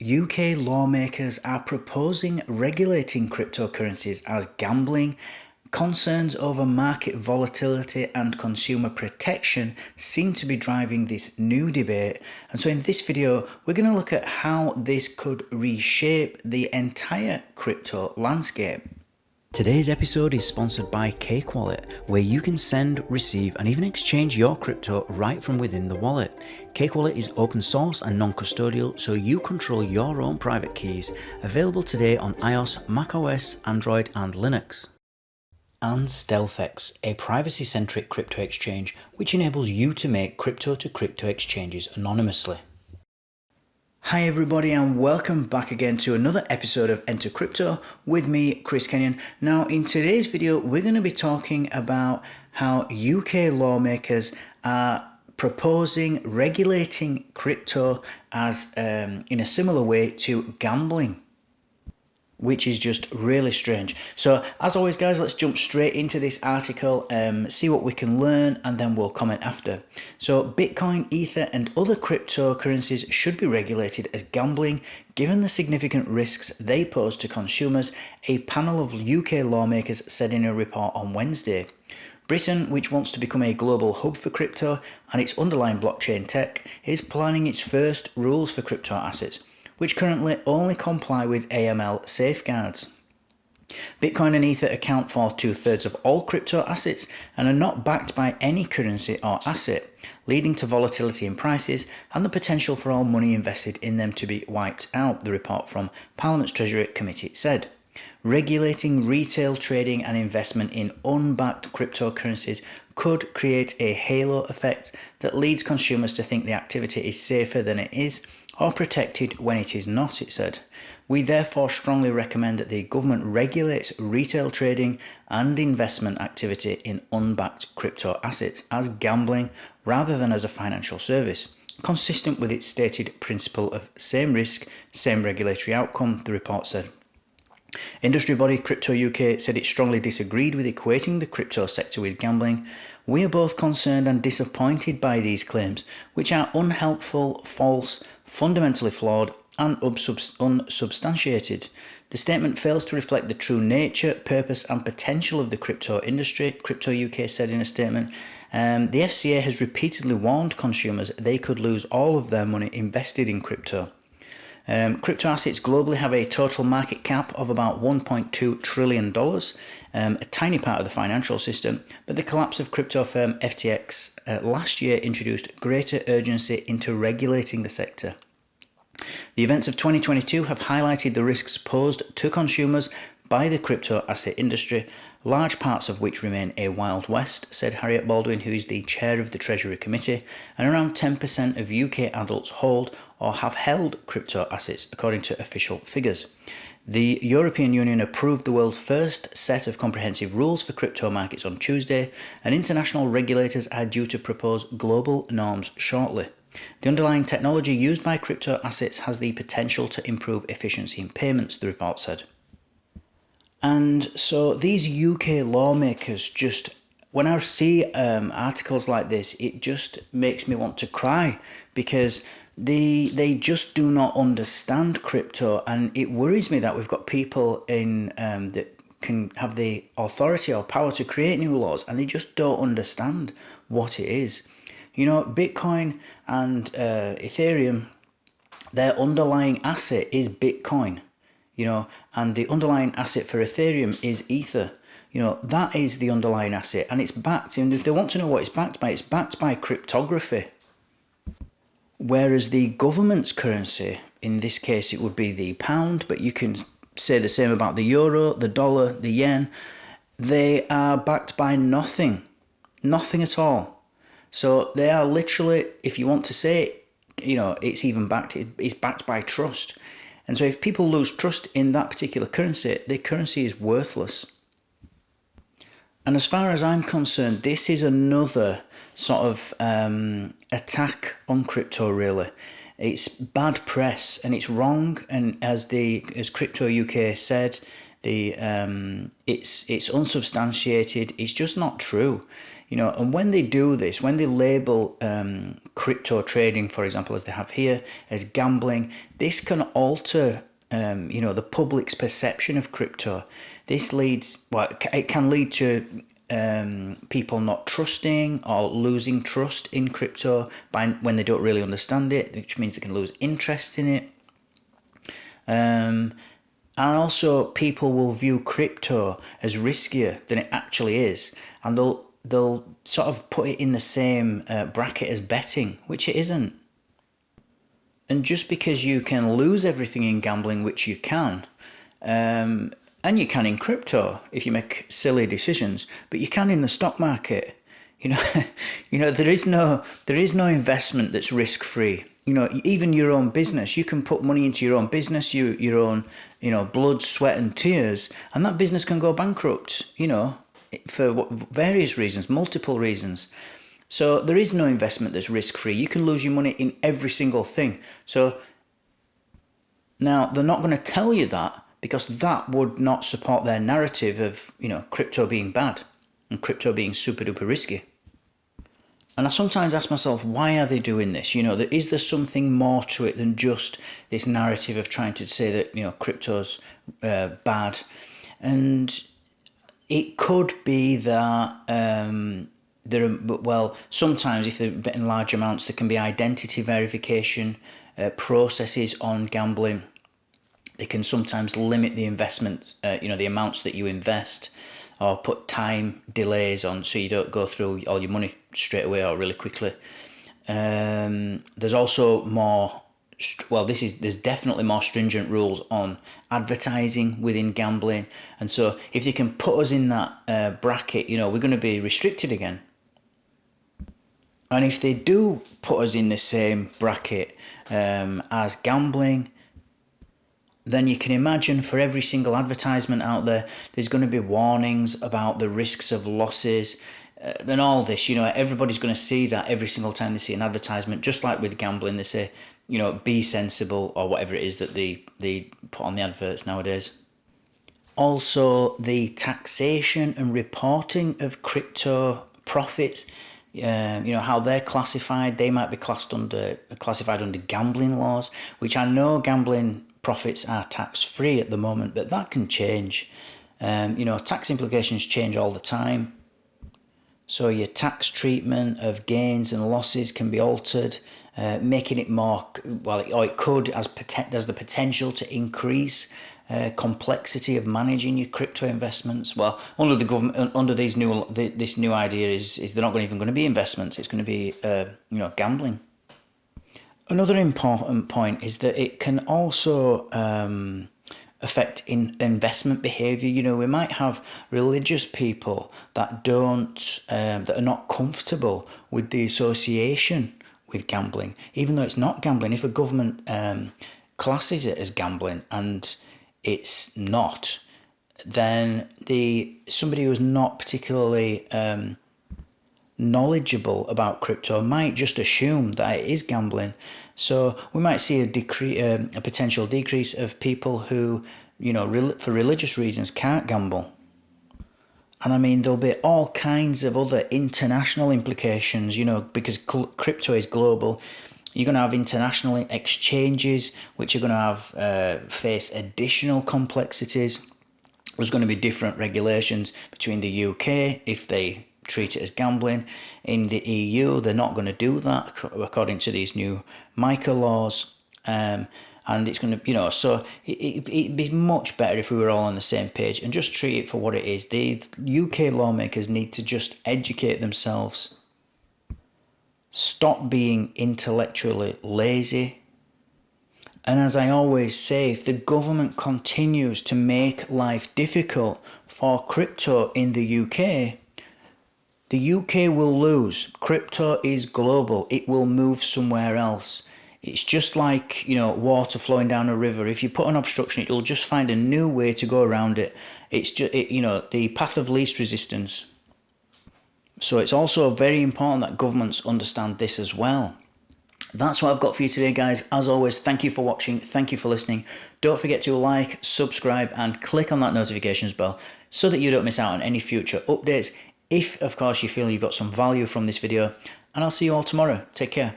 UK lawmakers are proposing regulating cryptocurrencies as gambling. Concerns over market volatility and consumer protection seem to be driving this new debate. And so in this video, we're going to look at how this could reshape the entire crypto landscape. Today's episode is sponsored by Cake Wallet, where you can send, receive, and even exchange your crypto right from within the wallet. Cake Wallet is open source and non-custodial, so you control your own private keys. Available today on iOS, macOS, Android, and Linux. And StealthEX, a privacy-centric crypto exchange which enables you to make crypto-to-crypto exchanges anonymously. Hi everybody, and welcome back again to another episode of Enter Crypto with me, Chris Kenyon. Now in today's video we're going to be talking about how UK lawmakers are proposing regulating crypto as in a similar way to gambling, which is just really strange. So as always guys, let's jump straight into this article, see what we can learn, and then we'll comment after. So Bitcoin, Ether and other cryptocurrencies should be regulated as gambling given the significant risks they pose to consumers, a panel of UK lawmakers said in a report on Wednesday. Britain, which wants to become a global hub for crypto and its underlying blockchain tech, is planning its first rules for crypto assets, which currently only comply with AML safeguards. Bitcoin and Ether account for 2/3 of all crypto assets and are not backed by any currency or asset, leading to volatility in prices and the potential for all money invested in them to be wiped out, the report from Parliament's Treasury Committee said. Regulating retail trading and investment in unbacked cryptocurrencies could create a halo effect that leads consumers to think the activity is safer than it is or protected when it is not, it said. We therefore strongly recommend that the government regulates retail trading and investment activity in unbacked crypto assets as gambling rather than as a financial service, consistent with its stated principle of same risk, same regulatory outcome, the report said. Industry body Crypto UK said it strongly disagreed with equating the crypto sector with gambling. We are both concerned and disappointed by these claims, which are unhelpful, false, fundamentally flawed, and unsubstantiated. The statement fails to reflect the true nature, purpose, and potential of the crypto industry, Crypto UK said in a statement. The FCA has repeatedly warned consumers they could lose all of their money invested in crypto. Crypto assets globally have a total market cap of about $1.2 trillion, a tiny part of the financial system, but the collapse of crypto firm FTX last year introduced greater urgency into regulating the sector. The events of 2022 have highlighted the risks posed to consumers by the crypto asset industry, large parts of which remain a Wild West, said Harriet Baldwin, who is the chair of the Treasury Committee, and around 10% of UK adults hold or have held crypto assets, according to official figures. The European Union approved the world's first set of comprehensive rules for crypto markets on Tuesday, and international regulators are due to propose global norms shortly. The underlying technology used by crypto assets has the potential to improve efficiency in payments, the report said. And so these UK lawmakers just, when I see articles like this, it just makes me want to cry because they just do not understand crypto, and it worries me that we've got people in that can have the authority or power to create new laws and they just don't understand what it is. You know, Bitcoin and Ethereum, their underlying asset is Bitcoin. You know, and the underlying asset for Ethereum is Ether. You know, that is the underlying asset, and it's backed. And if they want to know what it's backed by cryptography. Whereas the government's currency, in this case, it would be the pound, but you can say the same about the euro, the dollar, the yen. They are backed by nothing at all. So they are literally, if you want to say, you know, it's even backed, it's backed by trust. And so if people lose trust in that particular currency, the currency is worthless. And as far as I'm concerned, this is another sort of attack on crypto, really. It's bad press and it's wrong. And as Crypto UK said, it's unsubstantiated. It's just not true. And when they do this, when they label crypto trading, for example, as they have here, as gambling, this can alter, the public's perception of crypto. This leads, it can lead to people not trusting or losing trust in crypto when they don't really understand it, which means they can lose interest in it. And also, people will view crypto as riskier than it actually is, and they'll sort of put it in the same bracket as betting, which it isn't. And just because you can lose everything in gambling, which you can, and you can in crypto if you make silly decisions, but you can in the stock market. There is no investment that's risk free. Even your own business, you can put money into your own business, your own, blood, sweat and tears, and that business can go bankrupt, for various reasons, multiple reasons. So there is no investment that's risk free. You can lose your money in every single thing. So now they're not going to tell you that, because that would not support their narrative of, crypto being bad and crypto being super duper risky. And I sometimes ask myself, why are they doing this? Is there something more to it than just this narrative of trying to say that, crypto's bad? And it could be that sometimes if they're betting large amounts, there can be identity verification processes on gambling. They can sometimes limit the investment, the amounts that you invest, or put time delays on so you don't go through all your money straight away or really quickly. There's also there's definitely more stringent rules on advertising within gambling. And so if they can put us in that bracket, we're going to be restricted again. And if they do put us in the same bracket as gambling, then you can imagine for every single advertisement out there, there's going to be warnings about the risks of losses and all this. Everybody's going to see that every single time they see an advertisement. Just like with gambling, they say, be sensible, or whatever it is that they put on the adverts nowadays. Also, the taxation and reporting of crypto profits, how they're classified. They might be classified under gambling laws, which I know gambling profits are tax-free at the moment, but that can change. Tax implications change all the time. So your tax treatment of gains and losses can be altered, making it more, it could, as the potential to increase complexity of managing your crypto investments. Well, under the government, under this new idea is they're not even going to be investments. It's going to be, gambling. Another important point is that it can also affect investment behaviour. We might have religious people that are not comfortable with the association with gambling, even though it's not gambling. If a government classes it as gambling and it's not, then somebody who's not particularly knowledgeable about crypto might just assume that it is gambling. So we might see a potential decrease of people who, for religious reasons can't gamble. And I mean, there'll be all kinds of other international implications, because crypto is global. You're going to have international exchanges, which are going to have face additional complexities. There's going to be different regulations between the UK if they treat it as gambling. In the EU, they're not going to do that according to these new MiCA laws. And it's going to, so it'd be much better if we were all on the same page and just treat it for what it is. The UK lawmakers need to just educate themselves. Stop being intellectually lazy. And as I always say, if the government continues to make life difficult for crypto in the UK will lose. Crypto is global. It will move somewhere else. It's just like, water flowing down a river. If you put an obstruction, it'll just find a new way to go around it. It's just, the path of least resistance. So it's also very important that governments understand this as well. That's what I've got for you today, guys. As always, thank you for watching. Thank you for listening. Don't forget to like, subscribe, and click on that notifications bell so that you don't miss out on any future updates. if, of course, you feel you've got some value from this video, and I'll see you all tomorrow. Take care.